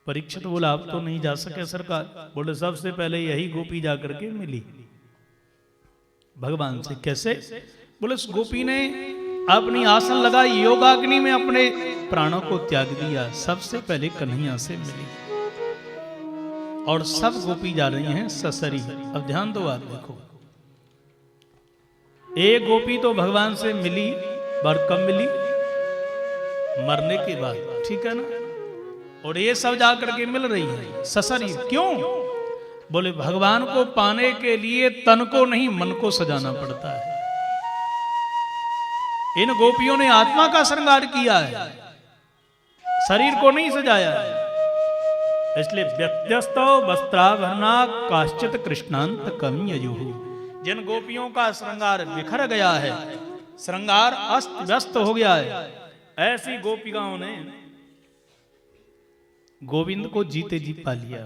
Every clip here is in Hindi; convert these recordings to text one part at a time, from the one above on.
परीक्षित बोला आप तो नहीं जा सके सरकार। बोले सबसे पहले यही गोपी जाकर के मिली भगवान से। कैसे? बोले उस गोपी ने अपनी आसन लगाई, योगाग्नि में अपने प्राणों को त्याग दिया, सबसे पहले कन्हैया से मिली। और सब गोपी जा रही हैं ससरी। अब ध्यान दो, आप देखो, एक गोपी तो भगवान से मिली, पर कब मिली? मरने के बाद, ठीक है ना। और ये सब जाकर के मिल रही है ससरी। क्यों? बोले भगवान को पाने के लिए तन को नहीं मन को सजाना पड़ता है। इन गोपियों ने आत्मा का श्रृंगार किया है, शरीर को नहीं सजाया है। इसलिए व्यत्यस्तो वस्त्राभरणा काश्चित कृष्णांत कमययुः। जिन गोपियों का श्रृंगार बिखर गया है, श्रृंगार अस्त व्यस्त हो गया है, ऐसी गोपिकाओं ने गोविंद को जीते जी पा लिया।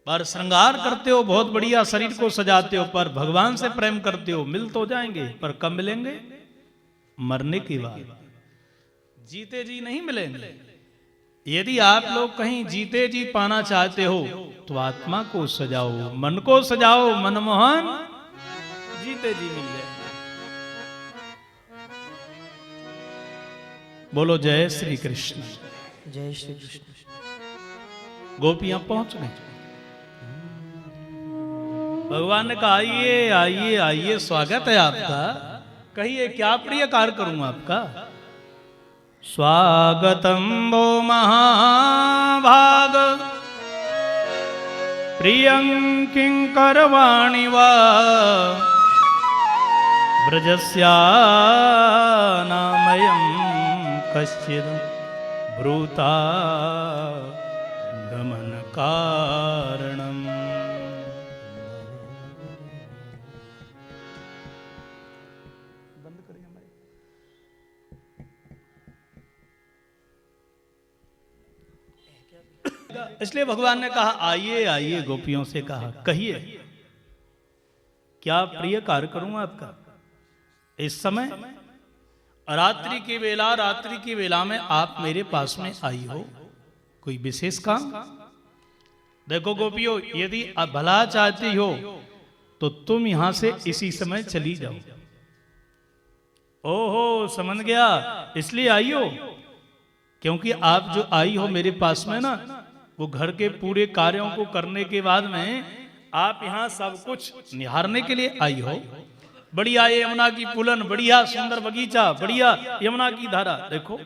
पर श्रृंगार करते हो बहुत बढ़िया, शरीर को सजाते हो, पर भगवान से प्रेम करते हो, मिल तो जाएंगे पर कब मिलेंगे? मरने के बाद। जीते जी नहीं मिलेंगे। यदि आप लोग कहीं जीते जी पाना चाहते हो तो आत्मा को सजाओ, मन को सजाओ, मनमोहन जीते जी मिल जाए। बोलो जय श्री कृष्ण। जय श्री कृष्ण। गोपियां पहुंच गई। भगवान ने कहा आइए आइए आइए, स्वागत है आपका, कहिए क्या प्रिय कार्य करूं आपका। स्वागतम वो महाभाग प्रियं किंकरवाणि वा ब्रजस्यानामयं कश्चित् ब्रूता गमन कारणम्। इसलिए भगवान ने कहा आइए आइए, गोपियों से कहा कहिए क्या प्रिय कार्य करूं आपका। इस समय रात्रि की वेला में आप मेरे पास में आई हो, कोई विशेष काम? देखो गोपियों, यदि आप भला चाहती हो तो तुम यहां से इसी समय चली जाओ। ओहो, समझ गया, इसलिए आई हो क्योंकि आप जो आई हो मेरे पास में ना, वो घर के पूरे कार्यों को करने के बाद में आप यहां सब कुछ निहारने के लिए आई हो। बढ़िया यमुना की पुलन, बढ़िया सुंदर बगीचा, बढ़िया यमुना की धारा। देखो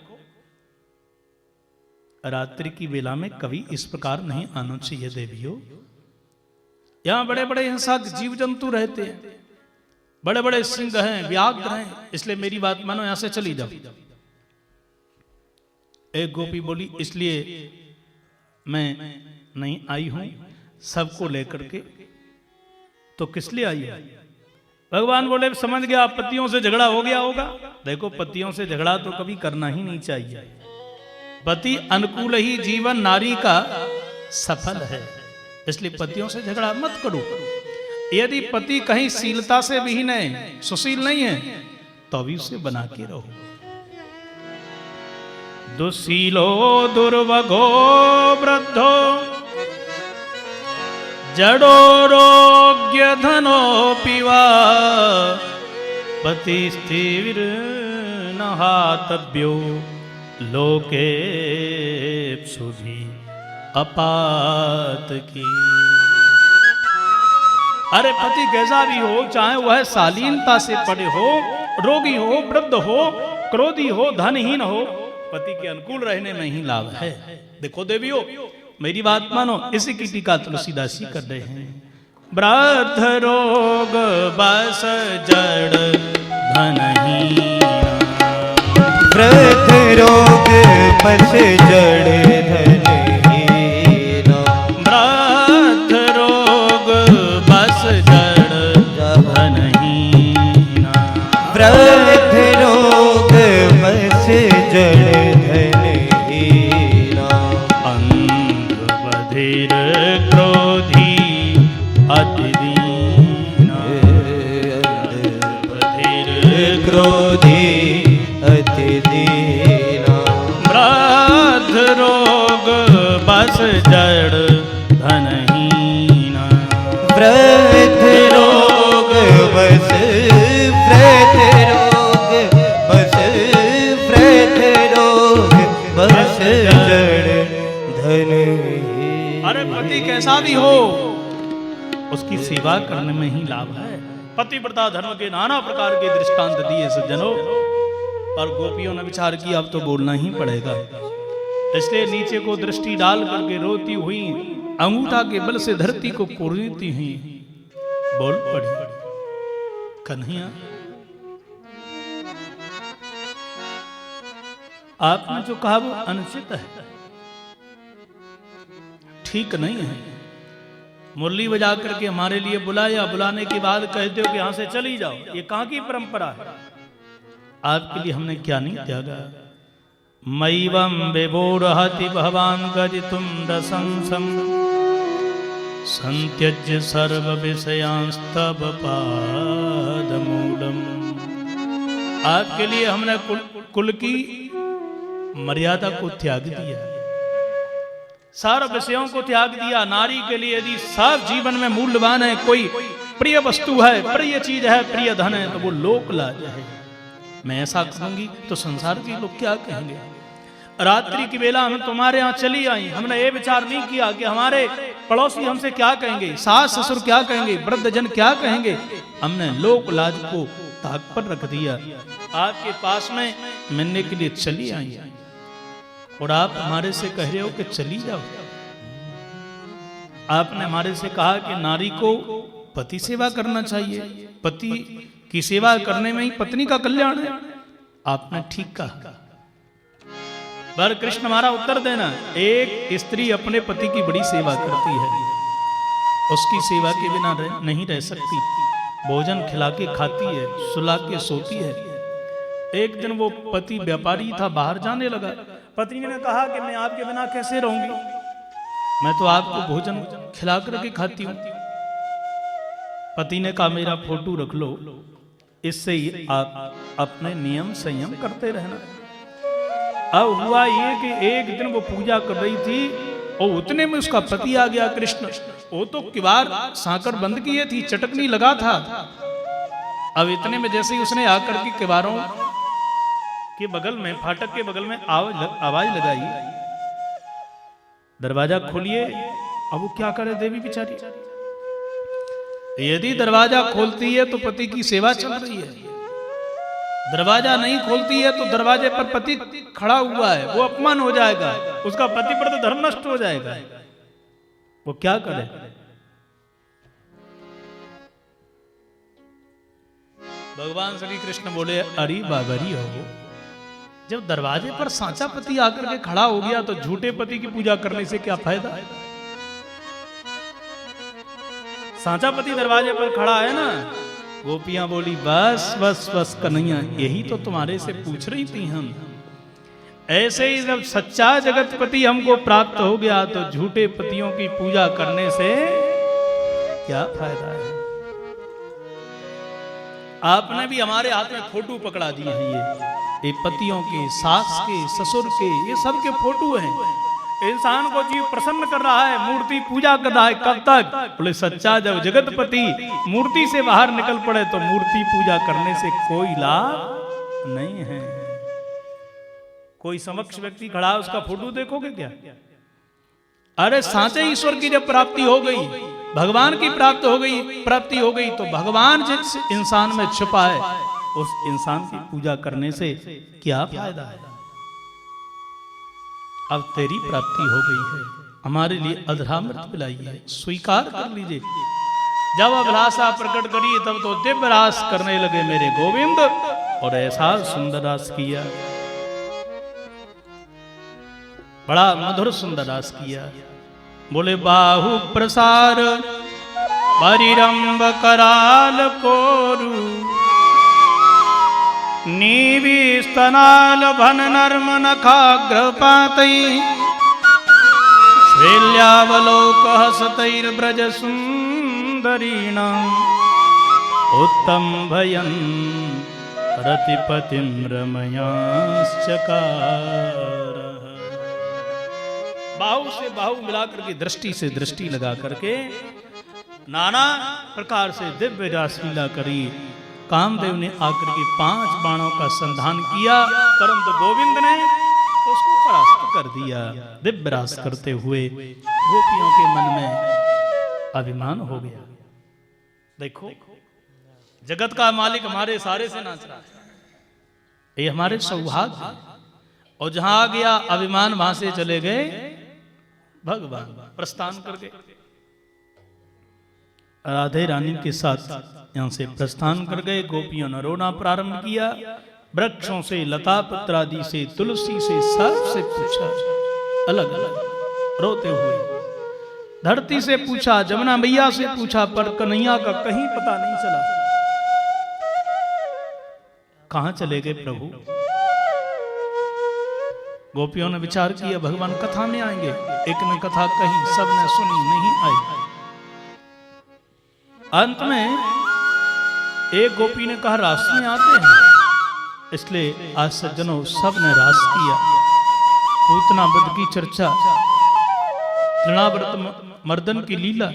रात्रि की वेला में कभी इस प्रकार नहीं आना चाहिए देवियों। यहां बड़े बड़े हिंसक जीव जंतु रहते हैं, बड़े बड़े सिंह हैं, व्याघ्र हैं, इसलिए मेरी बात मानो, यहां से चली जाओ। एक गोपी बोली इसलिए मैं नहीं आई हूं सबको लेकर के। तो किस लिए आई है? भगवान बोले समझ गया, पतियों से झगड़ा हो गया होगा। देखो पतियों से झगड़ा तो कभी करना ही नहीं चाहिए। पति अनुकूल ही जीवन नारी का सफल है, इसलिए पतियों से झगड़ा मत करो। यदि पति कहीं शीलता से विहीन है, सुशील नहीं है, तो भी उसे बना के रहो। दुशीलो दुर्वगो वृद्धो जडोरोग्य धनोऽपि वा पतिस्थिर न हातव्यो लोके सुधी अपात की। अरे पति कैसा भी हो, चाहे वह शालीनता से पड़े हो, रोगी हो, वृद्ध हो, क्रोधी हो, धनहीन हो, पति के अनुकूल रहने में ही लाभ है। देखो देवियों, मेरी बात मानो, इसी की टीका तुलसीदास जी कर रहे हैं। वृद्ध रोग बस जड़ धनहीन, वृद्ध रोग बस जड़ धनहीन, वृद्ध रोग बस जड़ धनहीन, वृद्ध रोग बस जड़ बधिर क्रोधी अति दीन, बधिर क्रोधी अति दीन, वृद्ध रोग बस जड़ धनहीना। वृद्ध रोग बस वृद्ध रोग बस वृद्ध रोग बस जड़ धनहीना। अरे पति कैसा भी हो उसकी सेवा करने में ही लाभ है। पतिव्रता धर्म के नाना प्रकार के दृष्टांत दिए सज्जनों, और गोपियों ने विचार किया अब तो बोलना ही पड़ेगा। इसलिए नीचे को दृष्टि डाल करके रोती हुई अंगूठा के बल से धरती को कोड़ती हुई बोल पड़ी, कन्हैया आपने जो कहा वो अनुचित है, ठीक नहीं है। मुरली बजा करके हमारे लिए बुलाया, बुलाने के बाद कहते हो कि यहां से चली जाओ, ये कहां की परंपरा है? आपके लिए हमने क्या नहीं त्यागा। मैवं विभोरहति भवान गदितुं रसंसं संत्यज्य सर्व विषयांस्तव पादमूलम। आपके लिए हमने कुल की मर्यादा को त्याग दिया, सारे विषयों को त्याग दिया। नारी के लिए यदि सब जीवन में मूल्यवान है, कोई प्रिय वस्तु है, प्रिय चीज है, प्रिय धन है, तो वो लोक लाज है। मैं ऐसा करूंगी तो संसार के लोग क्या कहेंगे? रात्रि की बेला हम तुम्हारे यहाँ चली आई, हमने ये विचार नहीं किया कि हमारे पड़ोसी हमसे क्या कहेंगे, सास ससुर क्या कहेंगे, वृद्धजन क्या कहेंगे। हमने लोक लाज को ताक पर रख दिया, आपके पास में मिलने के लिए चली आई, और आप हमारे से कह रहे हो कि चली जाओ। आपने हमारे से कहा कि नारी को पति सेवा करना चाहिए, पति की सेवा करने में ही पत्नी का कल्याण है। आपने ठीक कहा, पर कृष्ण हमारा उत्तर देना, एक स्त्री अपने पति की बड़ी सेवा करती है, उसकी सेवा के बिना नहीं रह सकती। भोजन खिला के खाती है, सुला के सोती है। एक दिन वो पति व्यापारी था, बाहर जाने लगा। पत्नी ने कहा कि मैं आपके बिना कैसे रहूंगी, मैं तो आपको भोजन खिला करके खाती हूं। पति ने कहा मेरा फोटो रख लो, इससे ही आप अपने नियम संयम करते रहना। अब हुआ ये कि एक दिन वो पूजा कर रही थी और उतने में उसका पति आ गया कृष्ण। वो तो किवाड़ सांकर बंद किए थी, चटकनी लगा था। अब इतने में जैसे ही उसने आकर के किवाड़ों के बगल में, फाटक के बगल में आवाज लगाई, दरवाजा खोलिए। अब वो क्या करे देवी बेचारी, यदि दरवाजा खोलती है तो पति की सेवा चल रही है, दरवाजा नहीं खोलती है तो दरवाजे पर पति खड़ा हुआ है, वो अपमान हो जाएगा, उसका पति पर तो धर्म नष्ट हो जाएगा। वो क्या करे? भगवान श्री कृष्ण बोले अरे बाबरी हो, जब दरवाजे पर सांचा पति आकर के खड़ा हो गया तो झूठे पति की पूजा करने से क्या फायदा? सांचा पति दरवाजे पर खड़ा है ना। गोपियां बोली बस बस बस कन्हैया, यही तो तुम्हारे से पूछ रही थी हम। ऐसे ही जब सच्चा जगतपति हमको प्राप्त हो गया तो झूठे पतियों की पूजा करने से क्या फायदा है? आपने भी हमारे हाथ में फोटो पकड़ा दिए हैं, ये पतियों के, सास के, ससुर के, ये सब के फोटो हैं। इंसान को जीव प्रसन्न कर रहा है, मूर्ति पूजा कर रहा है, कब तक? बोले सच्चा जब जगतपति मूर्ति से बाहर निकल पड़े तो मूर्ति पूजा करने से कोई लाभ नहीं है। कोई समक्ष व्यक्ति खड़ा है, उसका फोटो देखोगे क्या? अरे सांचे ईश्वर की जब प्राप्ति हो गई, भगवान की प्राप्ति हो गई तो भगवान जिस इंसान में छुपा है उस इंसान की पूजा करने से क्या फायदा है? अब तेरी प्राप्ति हो गई है, हमारे लिए अधरामृत पिलाइए, स्वीकार कर लीजिए। जब अभिलाषा प्रकट करी तब तो दिव्य रास करने लगे मेरे गोविंद, और ऐसा सुंदर रास किया, बड़ा मधुर सुंदर रास किया। बोले बाहु प्रसार परिरंब कराल कोरु, नीवी स्तनाल भन नर्म नखाग्रपातै, श्वेल्यावलोक हसतैर्ब्रज सुंदरीणाम्, उत्तम भयन् रतिपतिं रमयांश्चकार। बाहु से बाहु मिलाकर के दृष्टि से दृष्टि लगा करके नाना प्रकार से दिव्य रासलीला करी। कामदेव ने आकर के 5 बाणों का संधान किया, परंतु गोविंद ने उसको परास्त कर दिया। दिव्य रास करते हुए गोपियों के मन में अभिमान हो गया। देखो, जगत का मालिक हमारे सारे से नाच रहा है, ये हमारे सौभाग्य है। और जहां आ गया अभिमान, वहां से चले गए भगवान, प्रस्थान कर गए। राधे रानी के साथ यहां से प्रस्थान कर गए। गोपियों ने रोना प्रारंभ किया। वृक्षों से, लता पत्र आदि से, तुलसी से, सबसे पूछा, अलग अलग रोते हुए। धरती से पूछा, जमुना मैया से पूछा, पर कन्हैया का कहीं पता नहीं चला। कहां चले गए प्रभु? गोपियों ने विचार किया, भगवान कथा में आएंगे। एक ने कथा कही, सबने सुनी, नहीं आए। अंत में एक गोपी ने कहा, रास में आते हैं। इसलिए आज सज्जनों सबने रास किया। पूतना वध की चर्चा, तृणाव्रत मर्दन की लीला,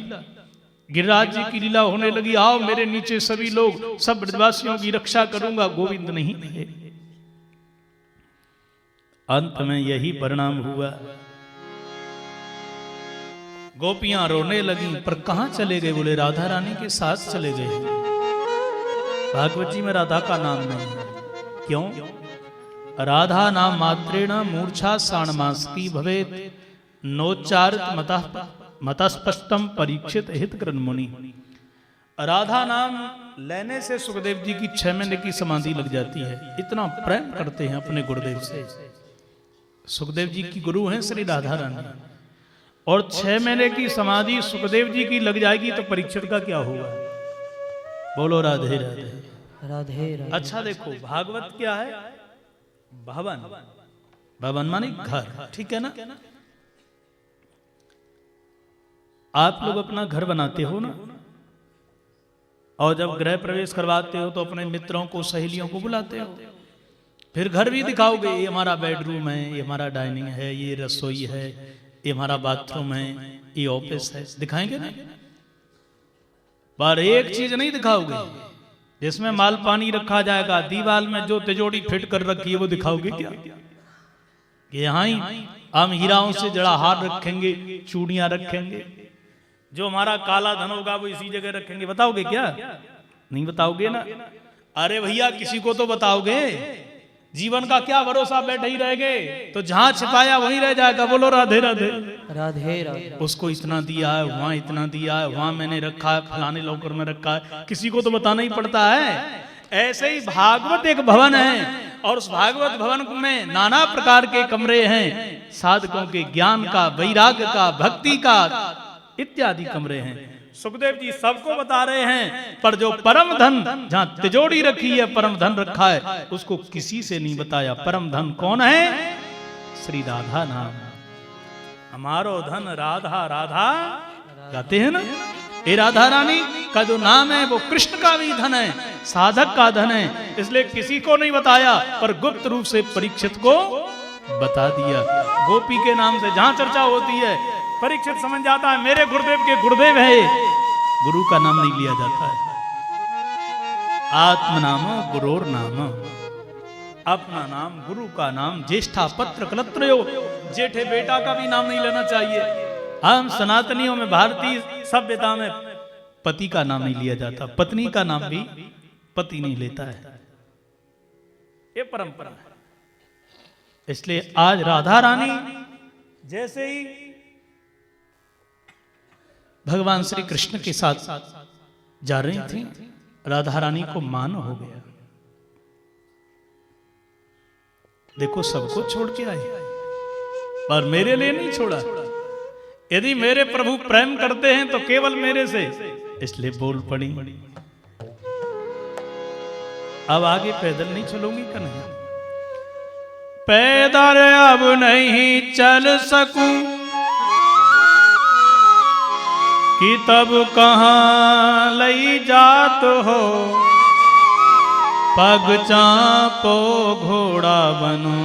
गिरिराज जी की लीला होने लगी। आओ मेरे नीचे सभी लोग, सब ब्रजवासियों की रक्षा करूंगा। गोविंद नहीं थे। अंत में यही परिणाम हुआ। गोपियां रोने लगी, पर कहां चले गए? बोले राधा रानी के साथ चले गए। भागवत जी में राधा का नाम नहीं है। क्यों? राधा नाम मात्रेण मूर्छा साणमास की भवेत नोच्चारित मतस्पष्टम परीक्षित हित कृन मुनि। राधा नाम लेने से सुखदेव जी की 6 महीने की समाधि लग जाती है। इतना प्रेम करते हैं अपने गुरुदेव से। सुखदेव जी की गुरु हैं श्री राधा रानी, और 6 महीने की समाधि सुखदेव जी की लग जाएगी तो परीक्षित का क्या होगा? बोलो राधे राधे राधे राधे। अच्छा देखो, भागवत क्या है? भवन। भवन माने घर, ठीक है ना? आप लोग अपना घर बनाते हो ना, और जब गृह प्रवेश करवाते हो तो अपने मित्रों को, सहेलियों को बुलाते हो। फिर घर भी दिखाओगे, ये हमारा बेडरूम है, ये हमारा डाइनिंग है, ये रसोई है, ये हमारा बाथरूम है, ये ऑफिस है, दिखाएंगे ना? पर एक चीज नहीं दिखाओगे, जिसमें माल पानी रखा जाएगा। दीवार में जो तिजोरी फिट कर रखी है वो दिखाओगे क्या? कि यहाँ ही हम हीराओं से जड़ा हार रखेंगे, चूड़ियां रखेंगे, जो हमारा काला धन होगा वो इसी जगह रखेंगे। बताओगे क्या? नहीं बताओगे ना। अरे भैया, किसी को तो बताओगे। जीवन का क्या भरोसा, बैठे ही रह गए तो जहां छिपाया वहीं रह जाएगा। बोलो राधे राधे राधे राधे। उसको इतना दिया है, वहां इतना दिया है, वहां मैंने रखा है, फलाने लॉकर में रखा है, किसी को तो बताना ही पड़ता है। ऐसे ही भागवत एक भवन है, और उस भागवत भवन में नाना प्रकार के कमरे हैं। साधकों के ज्ञान का, वैराग्य का, भक्ति का इत्यादि कमरे हैं। सुखदेव जी सबको बता रहे हैं, पर जो परम धन, जहां तिजोरी रखी है, परम धन रखा है, उसको किसी से नहीं बताया। परम धन कौन है? श्री राधा नाम। हमारो धन राधा राधा गाते हैं ना। ये राधा रानी का जो नाम है वो कृष्ण का भी धन है, साधक का धन है। इसलिए किसी को नहीं बताया, पर गुप्त रूप से परीक्षित को बता दिया। गोपी के नाम से जहां चर्चा होती है, परीक्षित समझ जाता है मेरे गुरुदेव के गुरुदेव है। गुरु का नाम नहीं लिया जाता है। आत्म नाम गुरोर नाम, अपना नाम, गुरु का नाम। ज्येष्ठा पत्र कलत्रयो, जेठे बेटा का भी नाम नहीं लेना चाहिए। हम सनातनियों में, भारतीय सभ्यता में पति का नाम नहीं लिया जाता, पत्नी का नाम भी पति नहीं लेता है। ये परंपरा है। इसलिए आज राधा रानी जैसे ही भगवान श्री कृष्ण के साथ जा रही थी, राधा रानी को मान हो गया। देखो, सबको छोड़ के आई, पर मेरे लिए नहीं छोड़ा। यदि मेरे प्रभु प्रेम करते हैं तो केवल मेरे से, इसलिए बोल पड़ी। अब आगे पैदल नहीं चलूंगी कन्हैया, पैदल अब नहीं चल सकूं, कि तब कहाँ लई जात हो, पग चापो घोड़ा बनूं,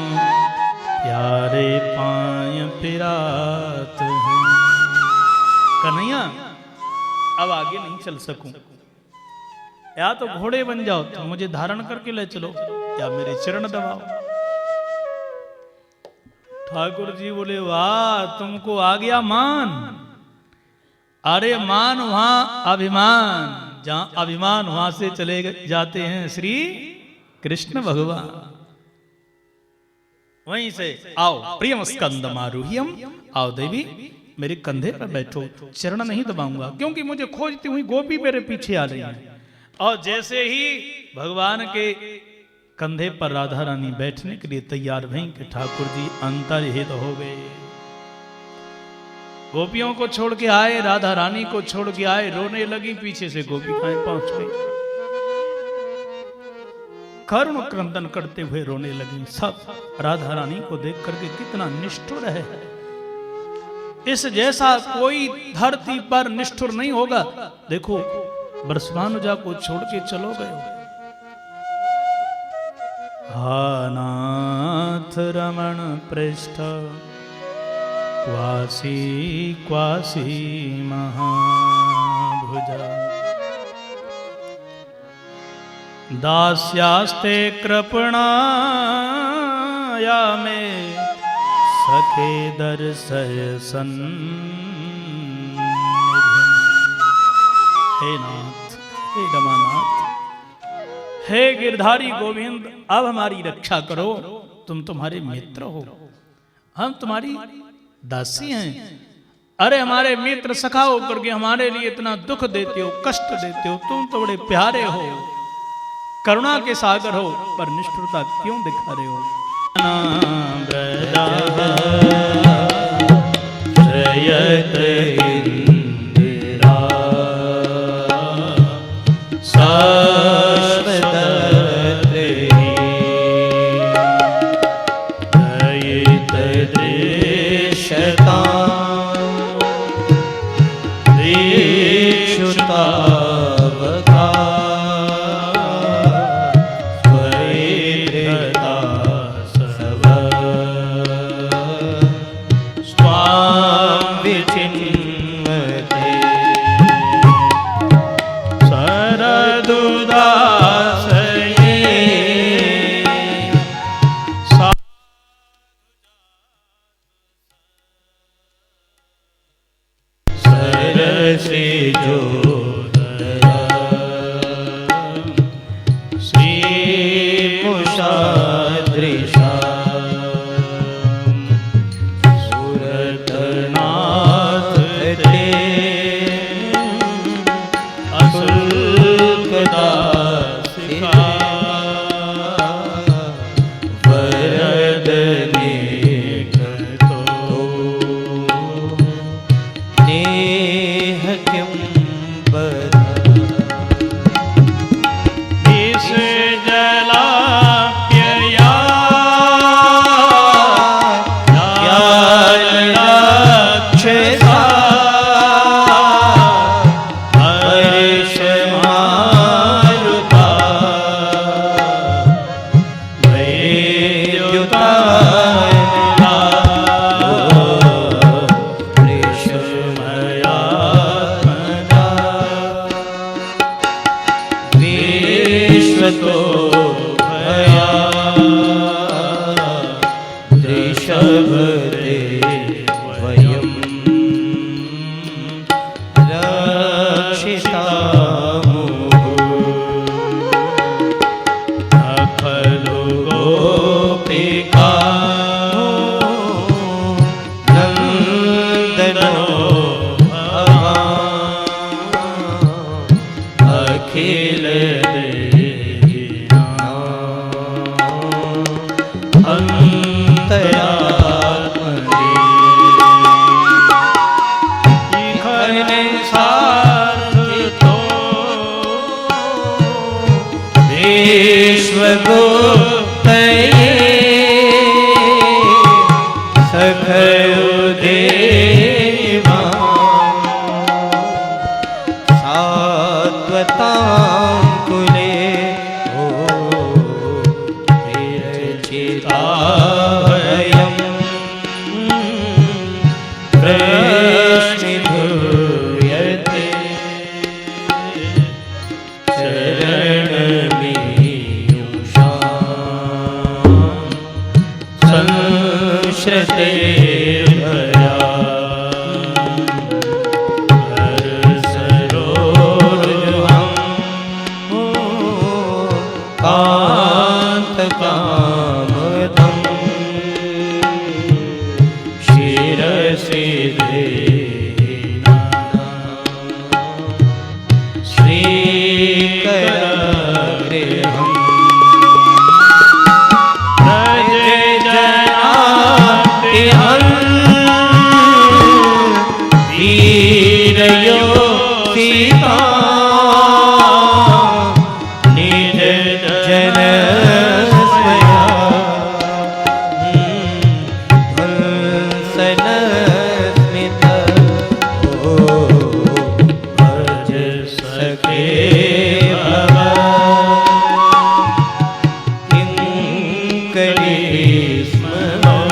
प्यारे पाय पिरात हैं। कन्हैया अब आगे नहीं चल सकूं, या तो घोड़े बन जाओ तो मुझे धारण करके ले चलो, या मेरे चरण दबाओ। ठाकुर जी बोले वाह तुमको आ गया मान। अरे मान वहां अभिमान, जहां अभिमान वहां से चले जाते हैं श्री कृष्ण भगवान। वहीं से आओ प्रियम स्कंद मारूह्यम, आओ देवी मेरे कंधे पर बैठो, चरण नहीं दबाऊंगा क्योंकि मुझे खोजती हुई गोपी मेरे पीछे आ रही है। और जैसे ही भगवान के कंधे पर राधा रानी बैठने के लिए तैयार भई कि ठाकुर जी अंतर्हित हो गए। गोपियों को छोड़ के आए, राधा रानी को छोड़ के आए, रोने लगी, पीछे से गोपिकाएं पहुंच गई, करुण क्रंदन करते हुए रोने लगी। सब राधा रानी को देख करके कितना निष्ठुर है, इस जैसा कोई धरती पर निष्ठुर नहीं होगा। देखो बरसभानुजा को छोड़ के चलो गए। हा नाथ रमण पृष्ठ क्वासी क्वासी महाभुजा, दास्यास्ते कृपणाया मे सखे दर्शय सन्निधिं। हे नाथ, हे रमानाथ, हे गिरधारी गोविंद, अब हमारी रक्षा करो। तुम तुम्हारे मित्र हो, हम तुम्हारी दासी हैं। अरे हमारे मित्र सखा होकर के हमारे लिए इतना दुख देते हो, कष्ट देते हो, तुम तो बड़े प्यारे हो, करुणा के सागर हो, पर निष्ठुरता क्यों दिखा रहे हो? जयत इंदिरा शाश्वतत्री, दयित दृश्यता दीक्षुतावका, स्वैधता सब स्वाम विचिन्वते, शरदुदासये सरसी जोदया, श्रीमुषादृशा सुरतनाथ ते अशुल्कदासिका, वरदने घतो नेह किं वृष्णिधूयते चरणमीयुषाम् संश्रते भया कान्तकामदम् शिरसि श्रीकरगृहम् वीरयो सीता निज जन स्वया हंसन स्मित हो भज सके किंकरी स्मरो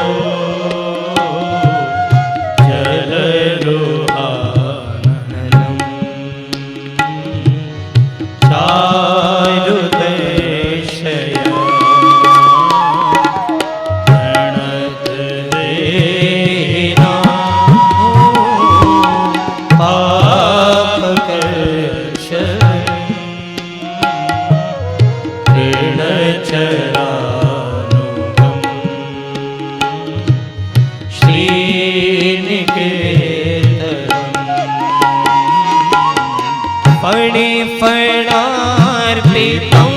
फणार्पितं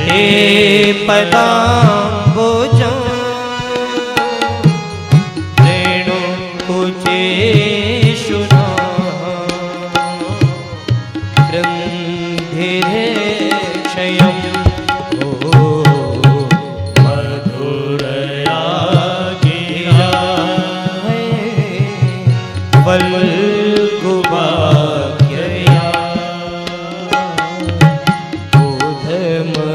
ते पदाम्बुजं रेणुकुचेषु गृन्धिरे क्षयम् मधुरया गिरा वल्गुभाग्यया बोधमनोज्ञया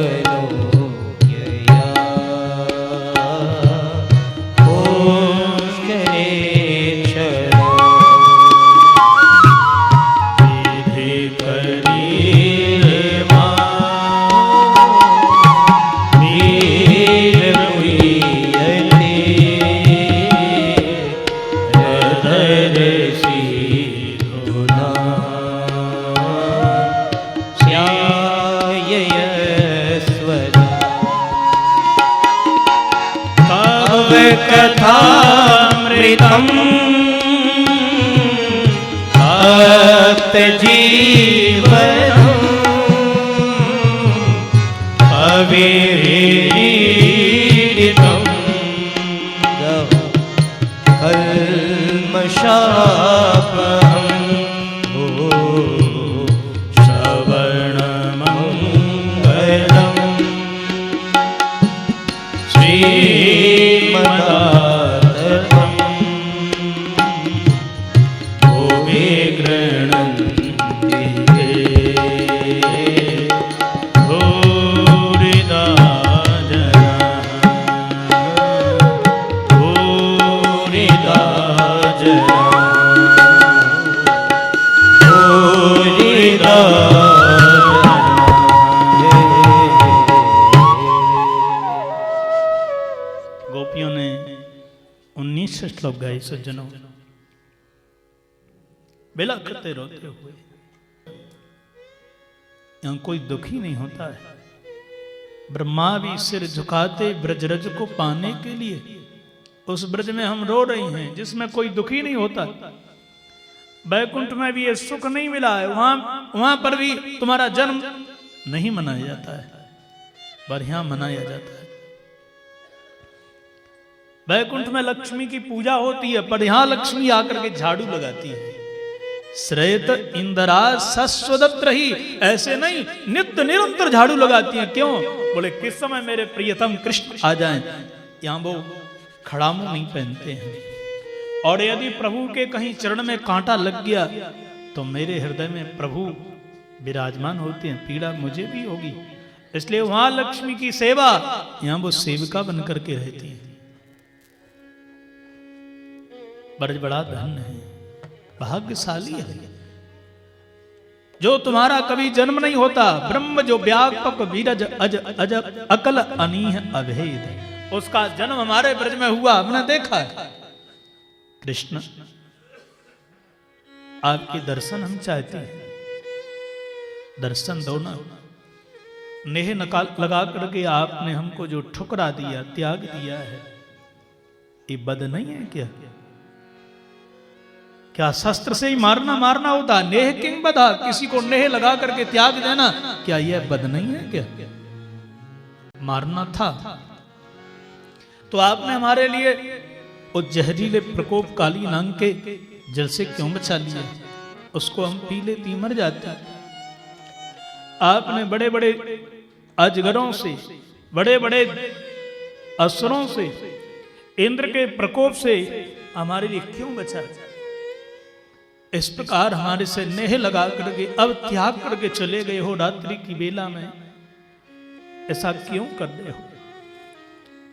कथामृतम् आप्तजीवनम् अविरीडितम् कल्मषापहम् श्रवणमङ्गलम् श्रीमदाततम् भुवि गृह्णन्ति ते भूरिदा जनाः भूरिदा जनाः भूरिदा गोपियों ने 19 श्लोक गाए सज्जनों, बेला करते रोते हुए। यहाँ कोई दुखी नहीं होता है। ब्रह्मा भी सिर झुकाते ब्रजरज को पाने के लिए। उस ब्रज में हम रो रही हैं जिसमें कोई दुखी नहीं होता। बैकुंठ में भी ये सुख नहीं मिला है, वहां पर भी तुम्हारा जन्म नहीं मनाया जाता है, पर यहां मनाया जाता है। बैकुंठ में लक्ष्मी की पूजा होती है, पर यहां लक्ष्मी आकर के झाड़ू लगाती है। श्रेत इंदिरा सस्वदत्त रही, ऐसे नहीं नित्य निरंतर झाड़ू लगाती हैं। क्यों? बोले किस समय मेरे प्रियतम कृष्ण आ जाएं। यहां वो खड़ामू नहीं पहनते हैं। और यदि प्रभु के कहीं चरण में कांटा लग गया तो मेरे हृदय में प्रभु विराजमान होते हैं, पीड़ा मुझे भी होगी। इसलिए वहां लक्ष्मी की सेवा, यहां वो सेविका बन करके रहती है। ब्रज बड़ा धन्य है, भाग्यशाली है। जो तुम्हारा कभी जन्म नहीं होता, ब्रह्म जो व्यापक वीरज अज अज अकल अनीह अभेद, उसका जन्म हमारे ब्रज में हुआ, हमने देखा है। कृष्ण आपके दर्शन हम चाहते हैं, दर्शन दो ना। नेह नकाल लगा करके आपने हमको जो ठुकरा दिया, त्याग दिया है, ये बद नहीं है क्या? क्या शस्त्र से ही मारना होता? नेह किंग बधा, किसी को नेह लगा करके त्याग देना, क्या यह बद नहीं है क्या? मारना था तो आपने हमारे लिए उस जहरीले प्रकोप काली नांग के जल से क्यों बचा लिया? उसको हम पी लेती मर जाते। आपने बड़े बड़े अजगरों से, बड़े बड़े असुरों से, इंद्र के प्रकोप से हमारे लिए क्यों बचा? इस प्रकार हमारे से नेह लगा करके अब त्याग करके चले गए हो रात्रि की बेला में, ऐसा क्यों कर रहे हो?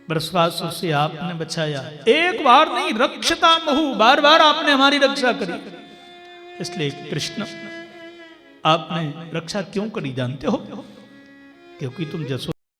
बरसवासों से आपने बचाया, एक बार नहीं, रक्षता महु, बार बार आपने हमारी रक्षा करी। इसलिए कृष्ण आपने रक्षा क्यों करी जानते हो? क्योंकि तुम जसो